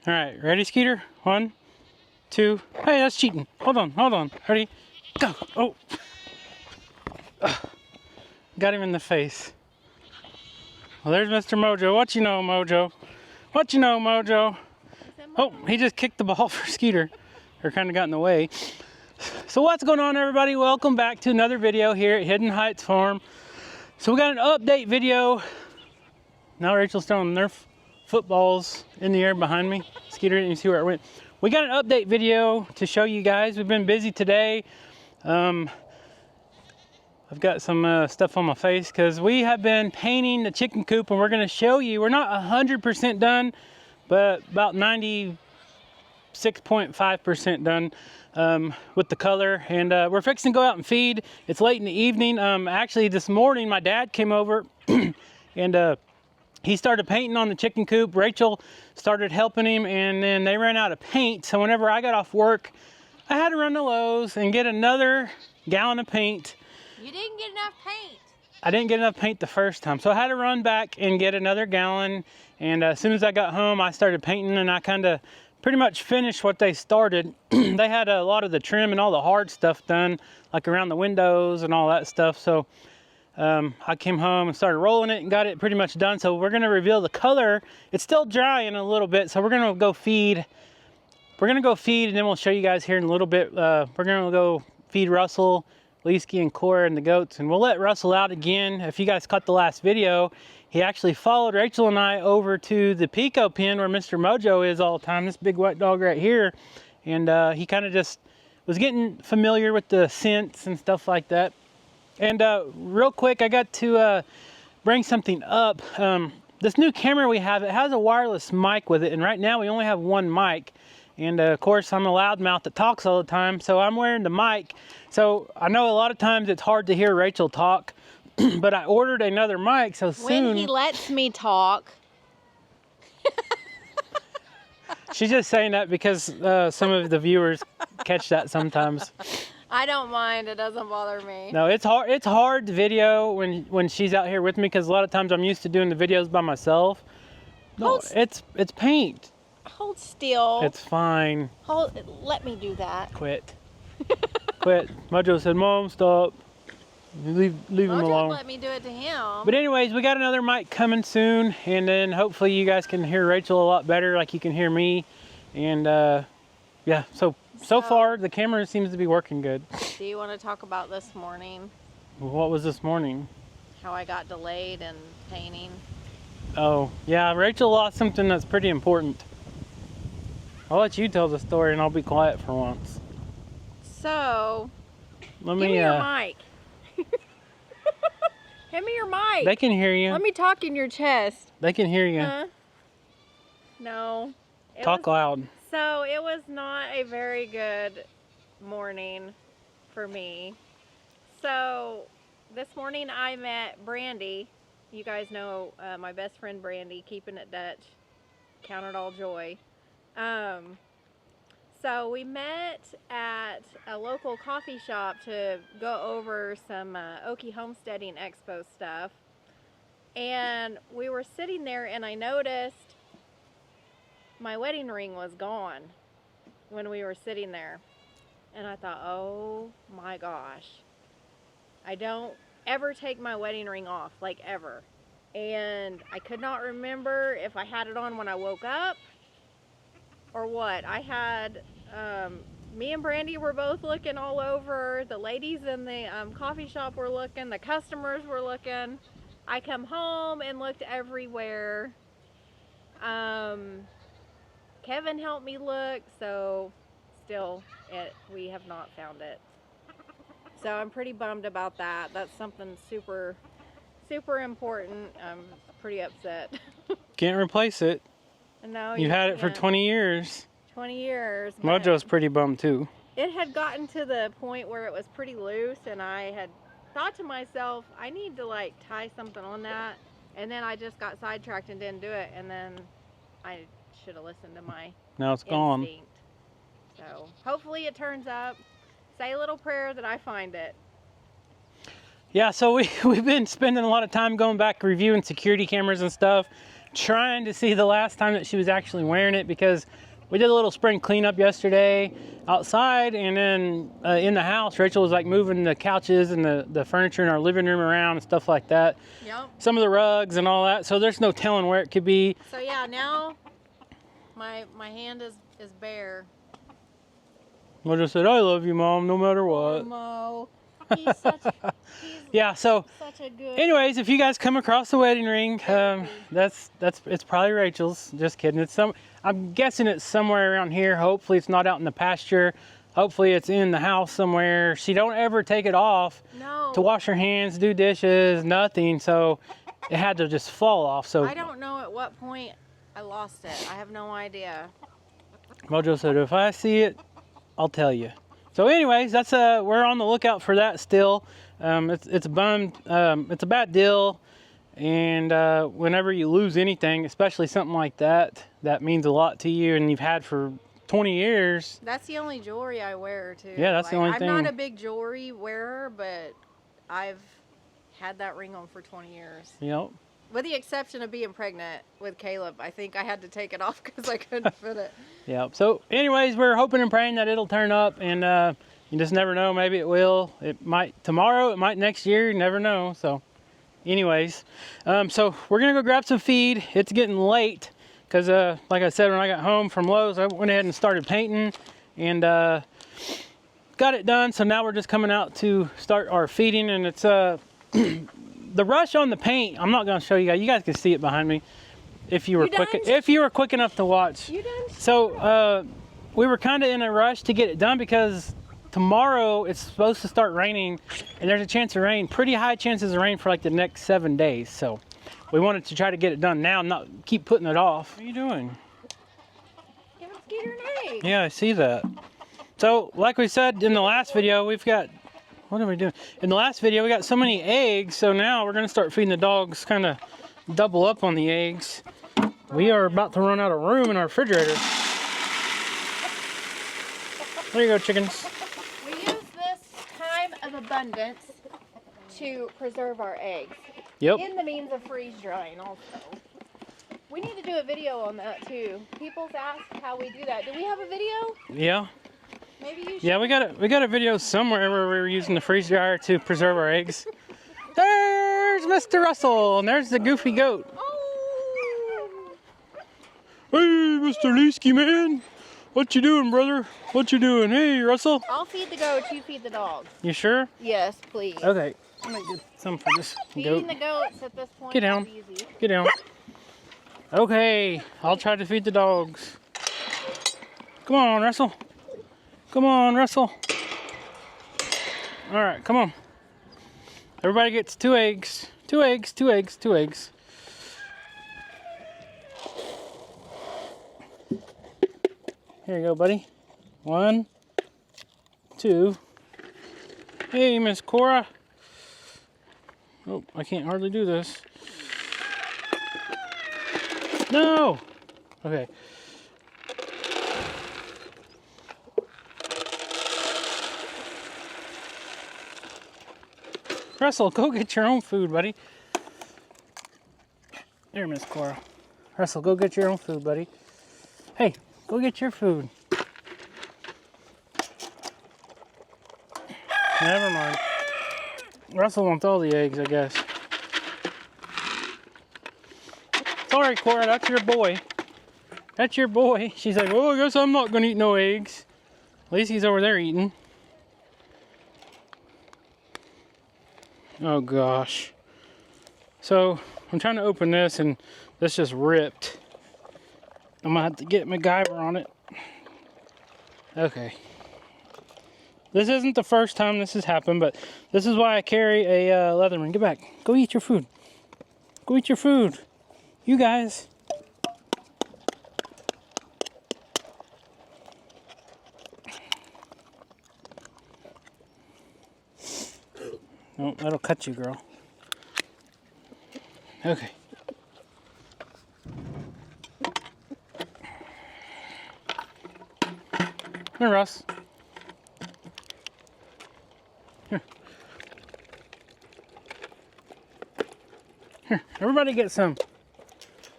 All right, ready, Skeeter? 1, 2. Hey, that's cheating. Hold on. Ready? Go. Oh. Ugh. Got him in the face. Well, there's Mr. Mojo. What you know, Mojo? What you know, Mojo? Oh, he just kicked the ball for Skeeter. Or kind of got in the way. So what's going on, everybody? Welcome back to another video here at Hidden Heights Farm. So we got an update video. Now Rachel's throwing Nerf footballs in the air behind me. Skeeter didn't see where it went. We got an update video to show you guys. We've been busy today. I've got some stuff on my face because we have been painting the chicken coop, and we're going to show you. We're not 100% done, but about 96.5% done with the color. And we're fixing to go out and feed. It's late in the evening. Actually, this morning my dad came over and he started painting on the chicken coop. Rachel started helping him, and then they ran out of paint. So whenever I got off work, I had to run to Lowe's and get another gallon of paint. You didn't get enough paint. I didn't get enough paint the first time, so I had to run back and get another gallon. And as soon as I got home, I started painting, and I kind of pretty much finished what they started. They had a lot of the trim and all the hard stuff done, like around the windows and all that stuff. So I came home and started rolling it and got it pretty much done. So we're gonna reveal the color. It's still drying a little bit, so we're gonna go feed. We're gonna go feed, and then we'll show you guys here in a little bit. We're gonna go feed Russell, Leesky, and Cora, and the goats, and we'll let Russell out again. If you guys caught the last video, he actually followed Rachel and I over to the Pico pen where Mr. Mojo is all the time, this big white dog right here. And he kind of just was getting familiar with the scents and stuff like that. And real quick, I got to bring something up. This new camera we have, it has a wireless mic with it, and right now we only have one mic. And of course, I'm a loudmouth that talks all the time, so I'm wearing the mic. So I know a lot of times it's hard to hear Rachel talk, but I ordered another mic, so soon... When he lets me talk. She's just saying that because some of the viewers catch that sometimes. I don't mind, it doesn't bother me. No, it's hard to video when she's out here with me, because a lot of times I'm used to doing the videos by myself. No, it's paint. Hold still. It's fine. Let me do that. Quit. Quit. Mojo said, "Mom, stop. Leave him alone." Let me do it to him. But anyways, we got another mic coming soon, and then hopefully you guys can hear Rachel a lot better, like you can hear me. And yeah, so far the camera seems to be working good. Do you want to talk about this morning? What was this morning? How I got delayed in painting. Oh, yeah, Rachel lost something that's pretty important. I'll let you tell the story, and I'll be quiet for once. So, give me your mic. Hand me your mic. They can hear you. Let me talk in your chest. They can hear you. Huh? No. Talk loud. So, it was not a very good morning for me. So, this morning I met Brandy. You guys know my best friend Brandy, keeping it Dutch. Count it all joy. So we met at a local coffee shop to go over some Okie Homesteading Expo stuff. And we were sitting there, and I noticed my wedding ring was gone when we were sitting there. And I thought, oh my gosh, I don't ever take my wedding ring off, like ever. And I could not remember if I had it on when I woke up or what. I had, me and Brandy were both looking all over. The ladies in the coffee shop were looking. The customers were looking. I come home and looked everywhere. Kevin helped me look, so still we have not found it. So I'm pretty bummed about that. That's something super, super important. I'm pretty upset. Can't replace it. No, you had it for 20 years. 20 years. Mojo's pretty bummed too. It had gotten to the point where it was pretty loose, and I had thought to myself, I need to like tie something on that. And then I just got sidetracked and didn't do it. And then I should have listened to my Now it's gone. So hopefully it turns up. Say a little prayer that I find it. Yeah, so we've been spending a lot of time going back reviewing security cameras and stuff, trying to see the last time that she was actually wearing it, because we did a little spring cleanup yesterday outside, and then in the house, Rachel was like moving the couches and the furniture in our living room around and stuff like that. Yep. Some of the rugs and all that. So there's no telling where it could be. So yeah, now my hand is bare. I just said, I love you, Mom, no matter what. Mo, he's Yeah, so such a good. anyways, if you guys come across the wedding ring, it's probably Rachel's. Just kidding. I'm guessing it's somewhere around here. Hopefully it's not out in the pasture. Hopefully it's in the house somewhere. She don't ever take it off to wash her hands, do dishes, nothing. So it had to just fall off. So I don't know at what point I lost it. I have no idea. Mojo said, if I see it, I'll tell you. So anyways, that's we're on the lookout for that still. It's a bum. It's a bad deal. And whenever you lose anything, especially something like that, that means a lot to you, and you've had for 20 years. That's the only jewelry I wear too. Yeah, that's the only thing. I'm not a big jewelry wearer, but I've had that ring on for 20 years. Yep. With the exception of being pregnant with Caleb, I think I had to take it off because I couldn't fit it. Yeah. So anyways, we're hoping and praying that it'll turn up, and you just never know. Maybe it will. It might tomorrow. It might next year. You never know. So anyways, so we're gonna go grab some feed. It's getting late because like I said, when I got home from Lowe's, I went ahead and started painting and got it done. So now we're just coming out to start our feeding, and it's the rush on the paint. I'm not gonna show you guys. You guys can see it behind me if you were quick enough to watch. You done? So we were kind of in a rush to get it done because tomorrow it's supposed to start raining, and there's a chance of rain, pretty high chances of rain for like the next 7 days. So we wanted to try to get it done now, not keep putting it off. What are you doing? Give Skeeter an egg. Yeah, I see that. So like we said in the last video, we've got, what are we doing? In the last video, we got so many eggs, so now we're gonna start feeding the dogs, kind of double up on the eggs. We are about to run out of room in our refrigerator. There you go, chickens. We use this time of abundance to preserve our eggs. Yep. In the means of freeze drying also. We need to do a video on that too. People's asked how we do that. Do we have a video? Yeah. Maybe you should. Yeah, we got a video somewhere where we were using the freeze dryer to preserve our eggs. There's Mr. Russell, and there's the goofy goat. Oh. Hey, Mr. Leesky, man. What you doing, brother? What you doing? Hey, Russell. I'll feed the goats, you feed the dogs. You sure? Yes, please. Okay. I'm gonna get some for this Feeding goat. the goats at this point Get down. is easy. Get down. Okay, I'll try to feed the dogs. Come on, Russell. Come on, Russell. All right, come on. Everybody gets 2 eggs. 2 eggs, 2 eggs, 2 eggs. Here you go, buddy. 1, 2. Hey, Miss Cora. Oh, I can't hardly do this. No! Okay. Russell, go get your own food, buddy. There, Miss Cora. Russell, go get your own food, buddy. Hey, go get your food. Never mind. Russell wants all the eggs, I guess. Sorry, Cora, that's your boy. That's your boy. She's like, well, I guess I'm not gonna eat no eggs. At least he's over there eating. Oh gosh. So I'm trying to open this and this just ripped. I'm gonna have to get MacGyver on it. Okay. This isn't the first time this has happened, but this is why I carry a Leatherman. Get back. Go eat your food. Go eat your food. You guys. No, that'll cut you, girl. Okay. Here, Russ. Here. Here, everybody get some.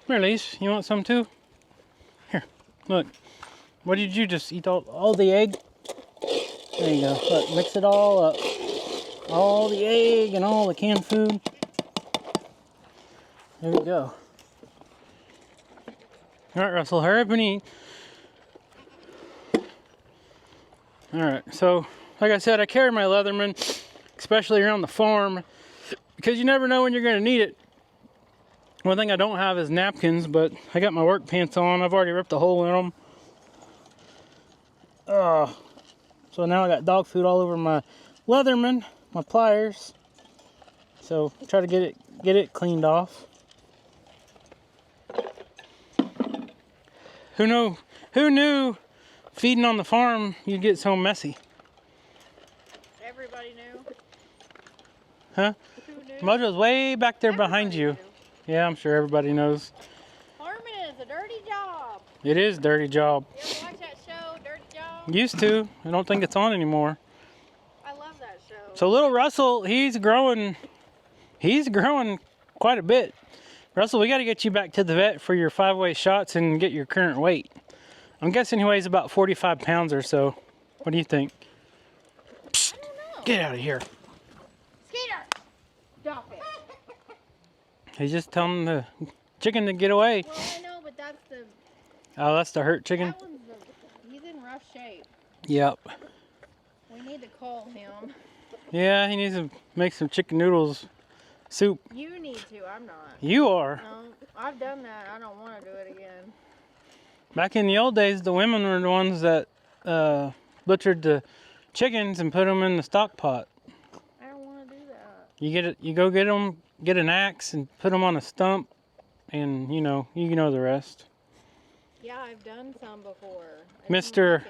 Here, Elise, you want some too? Here, look. What did you just eat? All the egg? There you go. Look, mix it all up. All the egg and all the canned food. There we go. All right, Russell, hurry up and eat. All right, so like I said, I carry my Leatherman, especially around the farm, because you never know when you're going to need it. One thing I don't have is napkins, but I got my work pants on. I've already ripped a hole in them. So now I got dog food all over my Leatherman, my pliers. So try to get it cleaned off. Who knew feeding on the farm you'd get so messy? Everybody knew. Huh? Who knew? Mojo's way back there behind you. Knew. Yeah, I'm sure everybody knows. Farming is a dirty job. It is a dirty job. You ever watch that show, Dirty Job? Used to. I don't think it's on anymore. I love that show. So little Russell, he's growing quite a bit. Russell, we got to get you back to the vet for your 5-way shots and get your current weight. I'm guessing he weighs about 45 pounds or so. What do you think? Psst, I don't know. get out of here. Skeeter! Stop it. He's just telling the chicken to get away. Well, I know, but that's the... Oh, that's the hurt chicken? That one's the... He's in rough shape. Yep. We need to call him. Yeah, he needs to make some chicken noodles soup. You need to, I'm not. You are. No, I've done that. I don't want to do it again. Back in the old days, the women were the ones that butchered the chickens and put them in the stock pot. I don't want to do that. You go get them, get an axe and put them on a stump, and you know the rest. Yeah, I've done some before. Mr.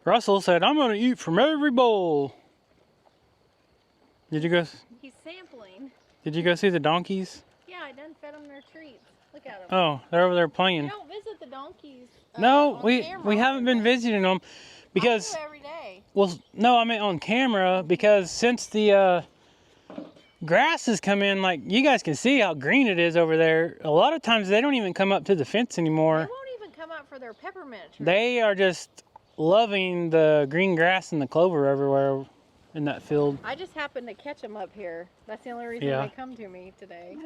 Russell said, "I'm gonna eat from every bowl." Did you go? He's sampling. Did you go see the donkeys? Yeah, I done fed them their treats. Look at them. Oh, they're over there playing. You don't visit the donkeys. No, on we camera haven't been visiting them because. I do every day. Well, no, I meant on camera because since the grass has come in, like you guys can see how green it is over there. A lot of times they don't even come up to the fence anymore. They won't even come up for their peppermint trees. They are just loving the green grass and the clover everywhere in that field. I just happened to catch them up here. That's the only reason Yeah. they come to me today.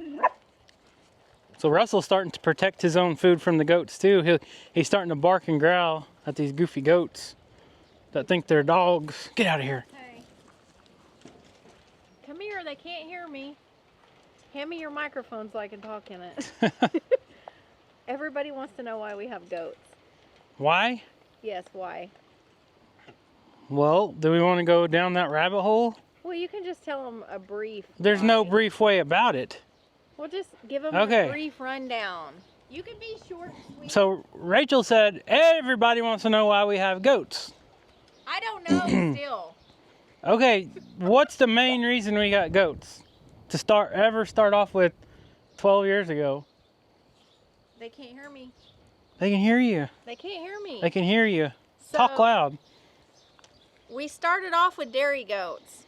So Russell's starting to protect his own food from the goats too. He's starting to bark and growl at these goofy goats that think they're dogs. Get out of here. Hey. Come here, they can't hear me. Hand me your microphone so I can talk in it. Everybody wants to know why we have goats. Why? Yes, why? Well, do we want to go down that rabbit hole? Well, you can just tell them a brief. There's why. no brief way about it. We'll just give them Okay. a brief rundown. You can be short and sweet. So Rachel said, everybody wants to know why we have goats. I don't know still. Okay, what's the main reason we got goats? To start off with 12 years ago. They can't hear me. They can hear you. They can't hear me. They can hear you. So, Talk loud. We started off with dairy goats.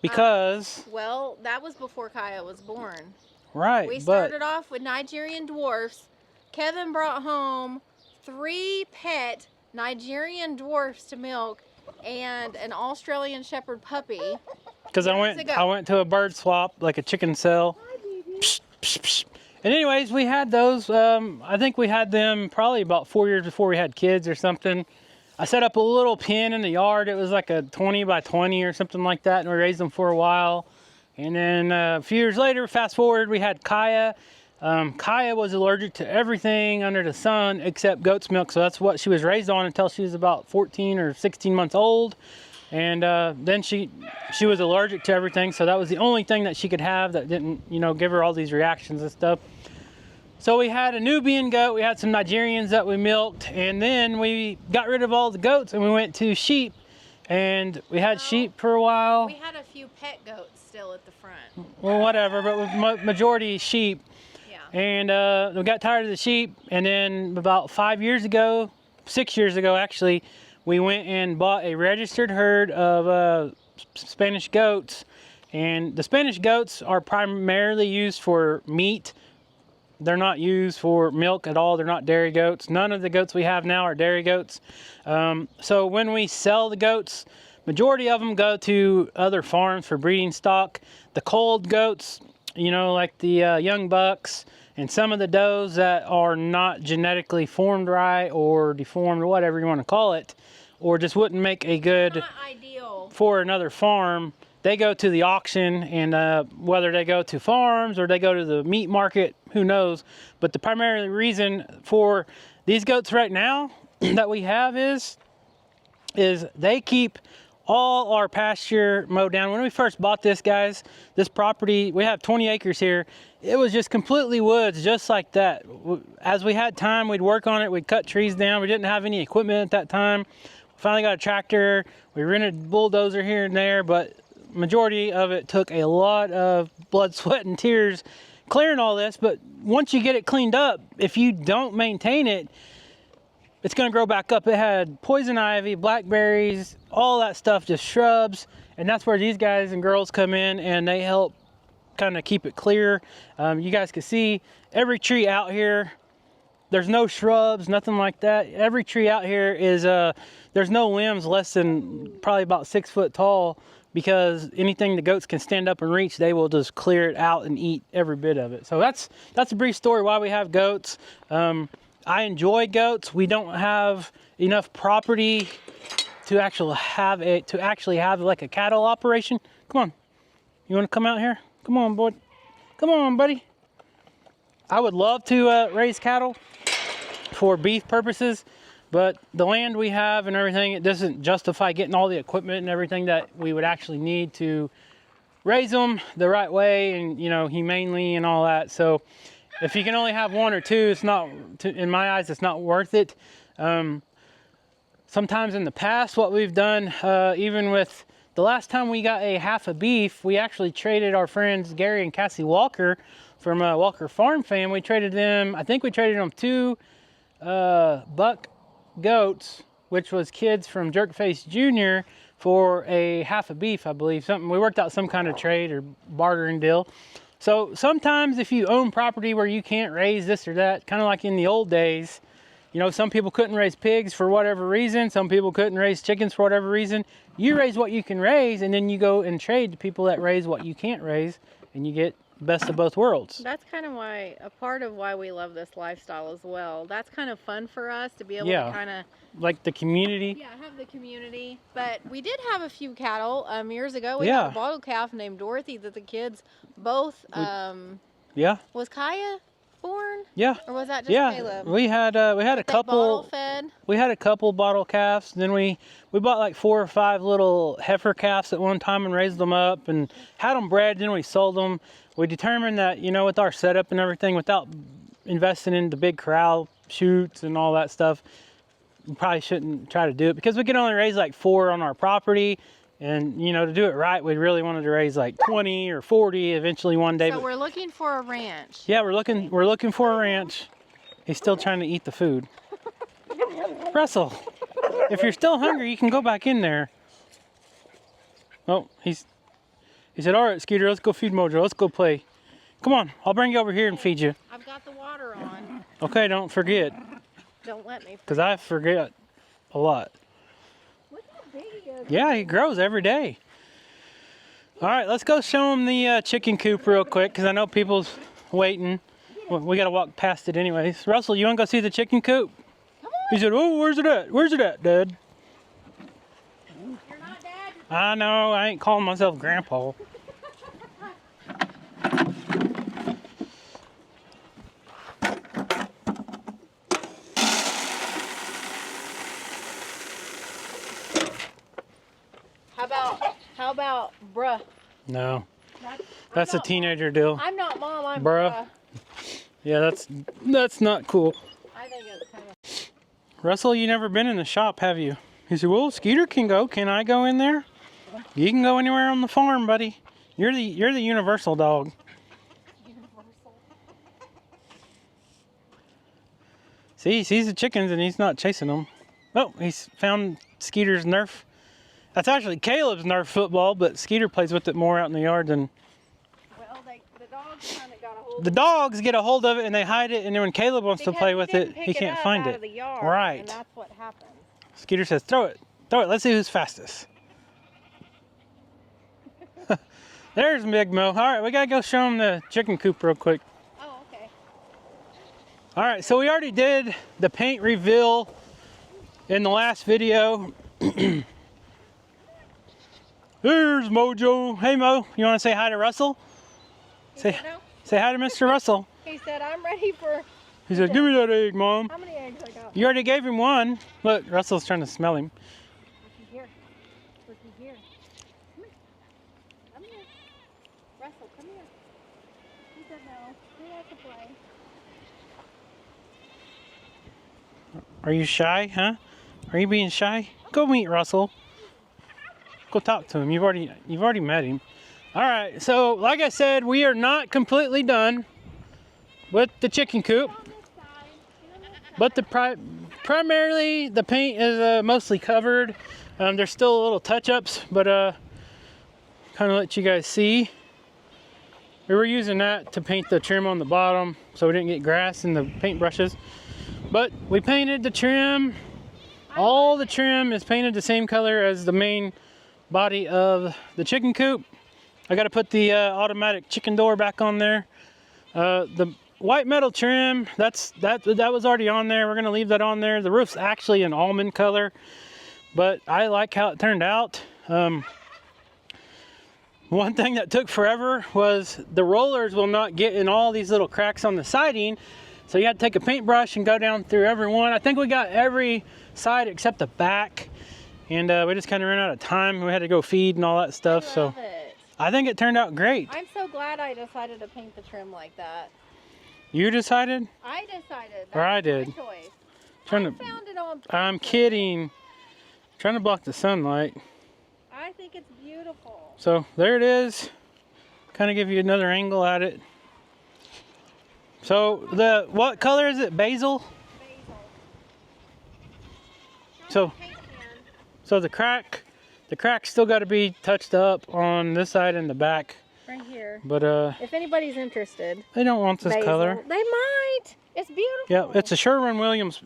Because, Well, that was before Kaya was born. right, We but started off with Nigerian dwarfs. Kevin brought home 3 pet Nigerian dwarfs to milk and an Australian Shepherd puppy. because I years went ago. to a bird swap, like a chicken cell. Psst, psst, psst. And anyways, we had those. I think we had them probably about 4 years before we had kids or something. I set up a little pen in the yard. It was like a 20 by 20 or something like that, and we raised them for a while. And then a few years later, fast forward, we had Kaya. Kaya was allergic to everything under the sun except goat's milk, so that's what she was raised on until she was about 14 or 16 months old. And then she was allergic to everything, so that was the only thing that she could have that didn't, give her all these reactions and stuff. So we had a Nubian goat, we had some Nigerians that we milked, and then we got rid of all the goats and we went to sheep. And we had sheep for a while. We had a few pet goats still at the front. Well, whatever, but with majority sheep. Yeah. And we got tired of the sheep, and then about 6 years ago actually, we went and bought a registered herd of Spanish goats. And the Spanish goats are primarily used for meat, They're not used for milk at all. They're not dairy goats. None of the goats we have now are dairy goats. So when we sell the goats, majority of them go to other farms for breeding stock. The cold goats, you know, like the young bucks and some of the does that are not genetically formed right or deformed or whatever you want to call it, or just wouldn't make a good Not ideal. for another farm, they go to the auction, and whether they go to farms or they go to the meat market, who knows. But the primary reason for these goats right now that we have is they keep all our pasture mowed down. When we first bought this, guys, this property, we have 20 acres here. It was just completely woods, just like that. As we had time, we'd work on it. We'd cut trees down. We didn't have any equipment at that time. We finally got a tractor. We rented a bulldozer here and there, but majority of it took a lot of blood, sweat, and tears clearing all this. But once you get it cleaned up, if you don't maintain it, it's going to grow back up. It had poison ivy, blackberries, all that stuff, just shrubs. And that's where these guys and girls come in and they help kind of keep it clear. You guys can see every tree out here, there's no shrubs, nothing like that. Every tree out here is, there's no limbs less than probably about 6 foot tall, because anything the goats can stand up and reach, they will just clear it out and eat every bit of it. So that's a brief story why we have goats. I enjoy goats. We don't have enough property to actually have like a cattle operation. Come on, you want to come out here? Come on, boy. Come on, buddy. I would love to raise cattle for beef purposes, but the land we have and everything, it doesn't justify getting all the equipment and everything that we would actually need to raise them the right way and, you know, humanely and all that. So if you can only have one or two, it's not, in my eyes, it's not worth it. Sometimes in the past, what we've done, even with the last time we got a half a beef, we actually traded our friends Gary and Cassie Walker from Walker Farm Fam. We traded them, I think we traded them 2 buck goats, which was kids from Jerkface Jr., for a half a beef, I believe. We worked out some kind of trade or bartering deal. So sometimes if you own property where you can't raise this or that, kind of like in the old days, you know, some people couldn't raise pigs for whatever reason. Some people couldn't raise chickens for whatever reason. You raise what you can raise, and then you go and trade to people that raise what you can't raise, and you get best of both worlds. That's kind of why, a part of why we love this lifestyle as well. That's kind of fun for us to be able to kind of... like the community. Yeah, have the community. But we did have a few cattle years ago. We had a bottle calf named Dorothy that the kids both... Was Kaya born? Yeah. Or was that just Caleb? We had a couple. Bottle fed? We had a couple bottle calves. Then we bought like 4 or 5 little heifer calves at one time and raised them up and had them bred. Then we sold them. We determined that, you know, with our setup and everything, without investing in the big corral chutes and all that stuff, we probably shouldn't try to do it, because we could only raise like 4 on our property. And, you know, to do it right, we really wanted to raise like 20 or 40 eventually one day. So we're looking for a ranch. Yeah, we're looking for a ranch. He's still trying to eat the food. Russell, if you're still hungry, you can go back in there. Oh, he said, all right, Skeeter, let's go feed Mojo. Let's go play. Come on, I'll bring you over here and feed you. I've got the water on. Okay, don't forget. Don't let me. Because I forget a lot. Look how big he is. Yeah, he grows every day. All right, let's go show him the chicken coop real quick, because I know people's waiting. Well, we got to walk past it anyways. Russell, you want to go see the chicken coop? Come on. He said, oh, where's it at? Where's it at, Dad? You're not Dad. I know, I ain't calling myself Grandpa. How about bruh? No, that's a teenager deal. I'm not Mom, I'm bruh. Yeah, that's not cool. I think it's kind of... Russell, you never been in the shop, have you? He said, well, Skeeter can go. Can I go in there? You can go anywhere on the farm, buddy. You're the universal dog. Universal. See, he sees the chickens and he's not chasing them. Oh, he's found Skeeter's Nerf. That's actually Caleb's Nerf football, but Skeeter plays with it more out in the yard than... Well, the dogs kind of got a hold hold. The dogs get a hold of it and they hide it, and then when Caleb wants to Because play with didn't it, pick he can't up find out it. of the yard, Right. And that's what happens. Skeeter says, throw it. Throw it. Let's see who's fastest. There's Big Mo. All right, we got to go show him the chicken coop real quick. Oh, okay. All right, so we already did the paint reveal in the last video. There's Mojo. Hey, Mo. You want to say hi to Russell? Say hi to Mr. Russell. He said, I'm ready for... He said, give me that egg, Mom. How many eggs I got? You already gave him one. Look, Russell's trying to smell him. Looky here. Looky here. Come here. Come here. Russell, come here. He said no. He wants to play. Are you shy, huh? Are you being shy? Go meet Russell. Go talk to him. You've already met him. All right, so like I said, we are not completely done with the chicken coop. But primarily the paint is mostly covered. There's still a little touch-ups, but kind of let you guys see. We were using that to paint the trim on the bottom so we didn't get grass in the paint brushes. But we painted the trim. All the trim is painted the same color as the main body of the chicken coop. I got to put the automatic chicken door back on there. The white metal trim, that was already on there. We're gonna leave that on there. The roof's actually an almond color, but I like how it turned out. One thing that took forever was the rollers will not get in all these little cracks on the siding, so you had to take a paintbrush and go down through every one. I think we got every side except the back, and we just kind of ran out of time. We had to go feed and all that stuff. I love it. I think it turned out great. I'm so glad I decided to paint the trim like that. You decided? I decided. Or I did. My choice. Trying I to, found it on I'm Pinterest. kidding. Trying to block the sunlight. I think it's beautiful. So there it is. Kind of give you another angle at it. So what color is it? Basil? Basil. So the crack's still got to be touched up on this side and the back. Right here. But if anybody's interested, they don't want this basil. color. They might. It's beautiful. Yeah, it's a Sherwin-Williams.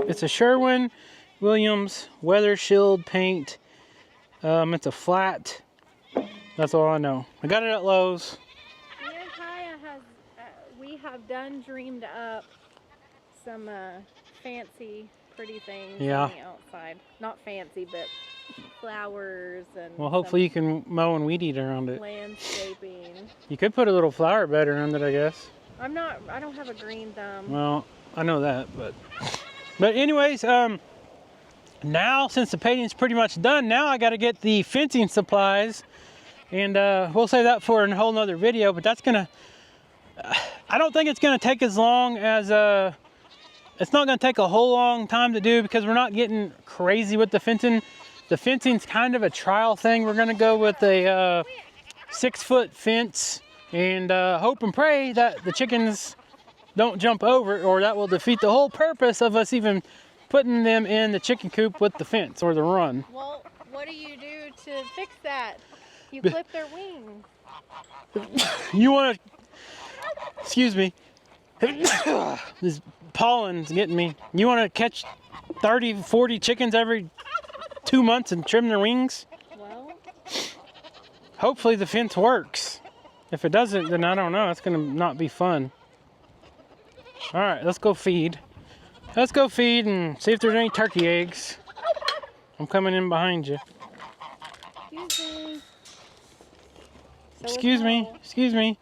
It's a Sherwin-Williams Weather Shield paint. It's a flat. That's all I know. I got it at Lowe's. Me and Kaya we have dreamed up some fancy, pretty things on the outside. Not fancy, but flowers and. Well, hopefully you can mow and weed eat around it. Landscaping. You could put a little flower bed around it, I guess. I don't have a green thumb. Well, I know that, but anyways, now since the painting's pretty much done, now I got to get the fencing supplies, and we'll save that for a whole nother video. But that's gonna, I don't think it's gonna take as long as it's not gonna take a whole long time to do because we're not getting crazy with the fencing. The fencing's kind of a trial thing. We're gonna go with a 6-foot fence and hope and pray that the chickens don't jump over, or that will defeat the whole purpose of us even putting them in the chicken coop with the fence or the run. Well, what do you do to fix that? You clip their wings. You want to, excuse me, this pollen's getting me. You want to catch 30, 40 chickens every 2 months and trim their wings? Well, hopefully the fence works. If it doesn't, then I don't know. It's going to not be fun. All right, let's go feed. Let's go feed and see if there's any turkey eggs. I'm coming in behind you. Excuse me. Excuse me.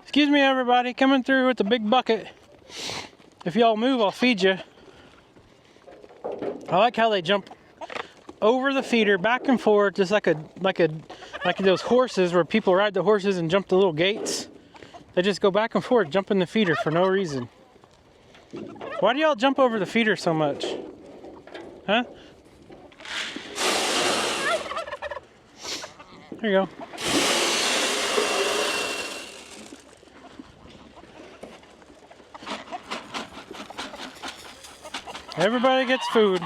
Excuse me, everybody. Coming through with the big bucket. If y'all move, I'll feed you. I like how they jump over the feeder, back and forth, just like those horses where people ride the horses and jump the little gates. They just go back and forth, jumping the feeder for no reason. Why do y'all jump over the feeder so much? Huh? There you go. Everybody gets food.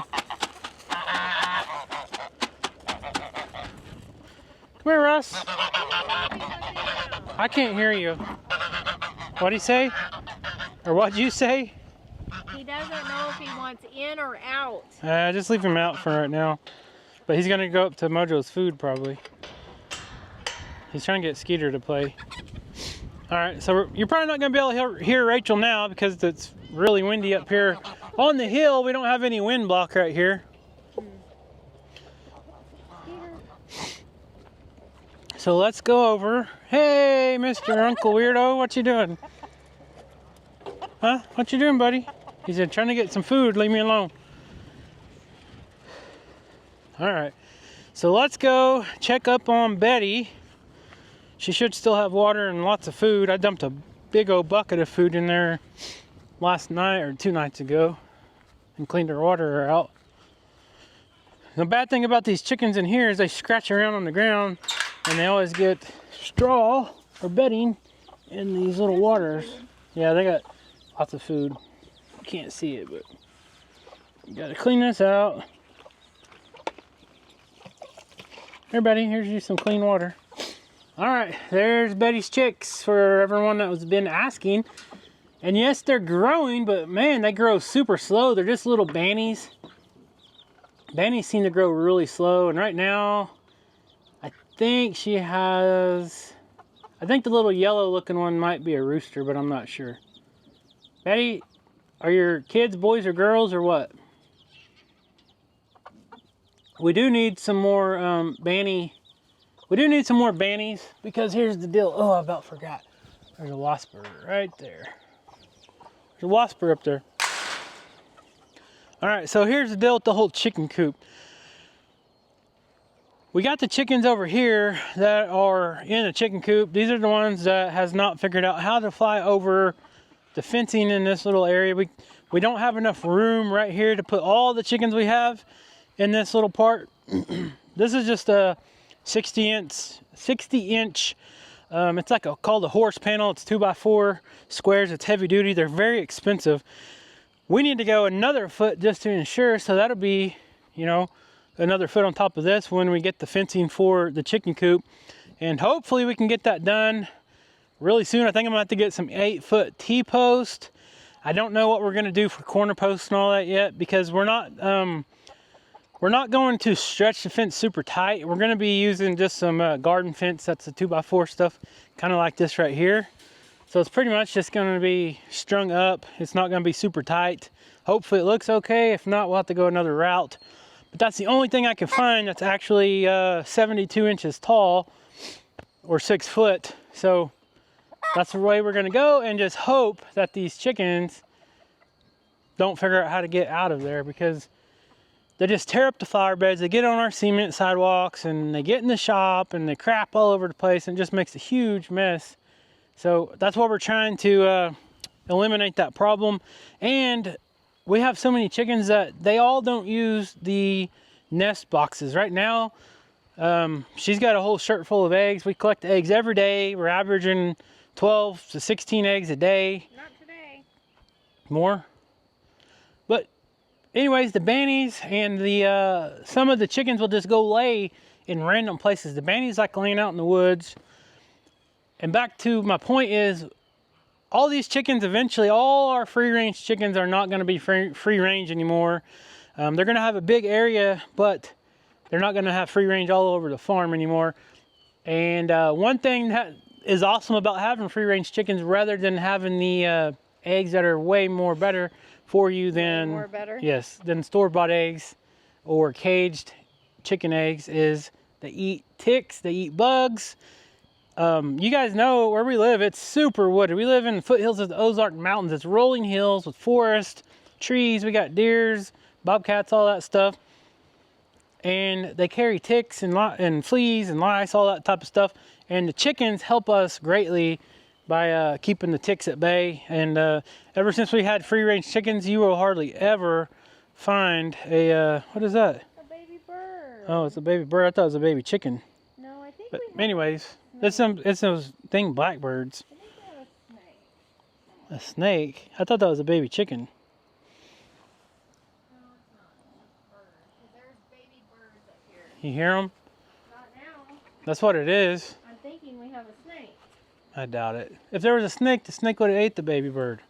Come here, Russ. I can't hear you. What'd he say? Or what'd you say? He doesn't know if he wants in or out. Just leave him out for right now. But he's gonna go up to Mojo's food probably. He's trying to get Skeeter to play. All right, so you're probably not gonna be able to hear Rachel now because it's really windy up here. On the hill, we don't have any wind block right here. So let's go over. Hey, Mr. Uncle Weirdo, what you doing? Huh? What you doing, buddy? He said, trying to get some food, leave me alone. All right, so let's go check up on Betty. She should still have water and lots of food. I dumped a big old bucket of food in there last night or 2 nights ago and cleaned her water out. The bad thing about these chickens in here is they scratch around on the ground and they always get straw or bedding in these little waters. Yeah, they got lots of food. You can't see it, but you gotta clean this out. Here, Betty, here's you some clean water. All right, there's Betty's chicks for everyone that was been asking. And yes, they're growing, but man, they grow super slow. They're just little bannies. Bannies seem to grow really slow. And right now, I think she has, I think the little yellow looking one might be a rooster, but I'm not sure. Betty, are your kids boys or girls or what? We do need some more banny. We do need some more bannies because here's the deal. Oh, I about forgot. There's a wasper right there. There's a wasper up there. All right, so here's the deal with the whole chicken coop. We got the chickens over here that are in a chicken coop. These are the ones that has not figured out how to fly over the fencing in this little area. We don't have enough room right here to put all the chickens we have in this little part. This is just a 60 inch, it's like called a horse panel. It's 2x4 squares. It's heavy duty. They're very expensive. We need to go another foot just to ensure. So that'll be, you know, another foot on top of this when we get the fencing for the chicken coop. And hopefully we can get that done really soon. I think I'm gonna have to get some 8-foot T-post. I don't know what we're gonna do for corner posts and all that yet because we're not going to stretch the fence super tight. We're gonna be using just some garden fence. That's the 2x4 stuff, kind of like this right here. So it's pretty much just gonna be strung up. It's not gonna be super tight. Hopefully it looks okay. If not, we'll have to go another route. But that's the only thing I can find that's actually 72 inches tall or 6 foot. So that's the way we're gonna go and just hope that these chickens don't figure out how to get out of there because they just tear up the flower beds, they get on our cement sidewalks, and they get in the shop, and they crap all over the place, and it just makes a huge mess. So that's why we're trying to eliminate that problem. And we have so many chickens that they all don't use the nest boxes. Right now, she's got a whole shirt full of eggs. We collect eggs every day. We're averaging 12 to 16 eggs a day. Not today. More? But anyways, the bannies and the some of the chickens will just go lay in random places. The bannies like laying out in the woods. And back to my point is, all these chickens eventually, all our free range chickens are not going to be free range anymore. They're going to have a big area, but they're not going to have free range all over the farm anymore. And one thing that is awesome about having free range chickens rather than having the eggs that are way more better for you than than store-bought eggs or caged chicken eggs is they eat ticks, they eat bugs. You guys know where we live, it's super wooded. We live in the foothills of the Ozark Mountains. It's rolling hills with forest, trees. We got deers, bobcats, all that stuff. And they carry ticks and fleas and lice, all that type of stuff. And the chickens help us greatly by keeping the ticks at bay. And ever since we had free range chickens, you will hardly ever find a, what is that? A baby bird. Oh, it's a baby bird. I thought it was a baby chicken. No, I think But we anyways, it's those thing blackbirds. I think we have a snake. A snake? I thought that was a baby chicken. No, it's not. It's a bird. There's baby birds up here. You hear them? Not now. That's what it is. I'm thinking we have a snake. I doubt it. If there was a snake, the snake would have ate the baby bird.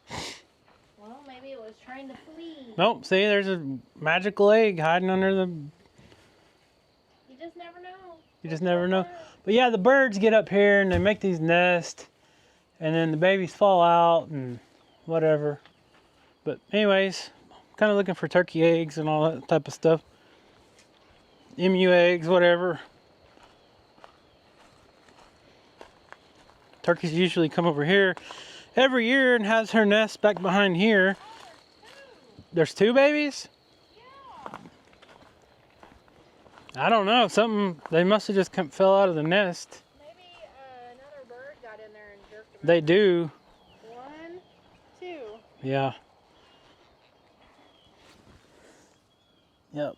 Well, maybe it was trying to flee. Nope, see, there's a magical egg hiding under the... You just never know. You just never know. But yeah, the birds get up here and they make these nests. And then the babies fall out and whatever. But anyways, kind of looking for turkey eggs and all that type of stuff. Emu eggs, whatever. Turkeys usually come over here every year and has her nest back behind here. There's 2 babies? Yeah. I don't know. They must have just fell out of the nest. Maybe another bird got in there and jerked them They out. do. 1, 2. Yeah. Yep.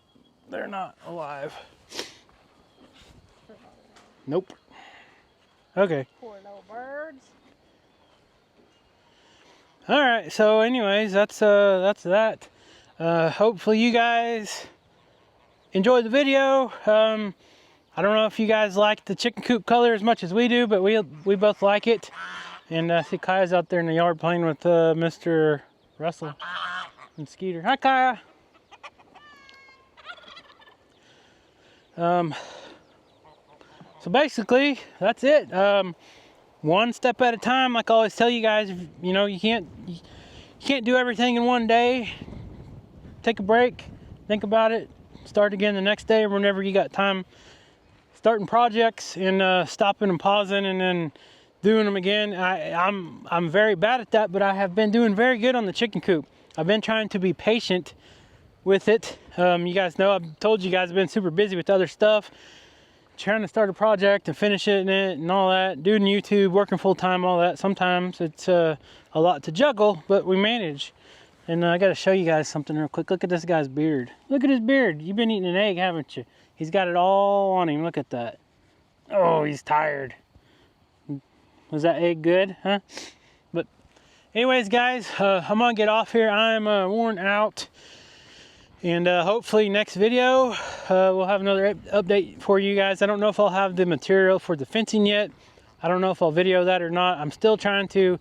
They're not alive. Nope. Okay. Poor little birds. All right. So, anyways, that's that. Hopefully, you guys enjoyed the video. I don't know if you guys like the chicken coop color as much as we do, but we both like it. And I see Kaya's out there in the yard playing with Mr. Russell and Skeeter. Hi, Kaya. So basically, that's it. One step at a time. Like I always tell you guys, you know, you can't do everything in one day. Take a break, think about it, start again the next day or whenever you got time. Starting projects and stopping and pausing and then doing them again. I'm very bad at that, but I have been doing very good on the chicken coop. I've been trying to be patient with it. You guys know I've told you guys I've been super busy with other stuff, trying to start a project and finish it and all that, doing YouTube, working full time, all that. Sometimes it's a lot to juggle, but we manage. And I got to show you guys something real quick. Look at this guy's beard. Look at his beard. You've been eating an egg, haven't you? He's got it all on him. Look at that. Oh, he's tired. Was that egg good, huh? But anyways, guys, I'm gonna get off here. I'm worn out. And hopefully next video, we'll have another update for you guys. I don't know if I'll have the material for the fencing yet. I don't know if I'll video that or not. I'm still trying to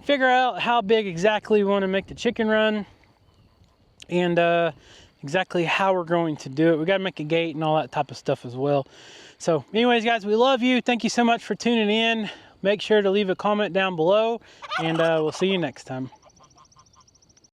figure out how big exactly we want to make the chicken run. And exactly how we're going to do it. We got to make a gate and all that type of stuff as well. So anyways, guys, we love you. Thank you so much for tuning in. Make sure to leave a comment down below. And we'll see you next time.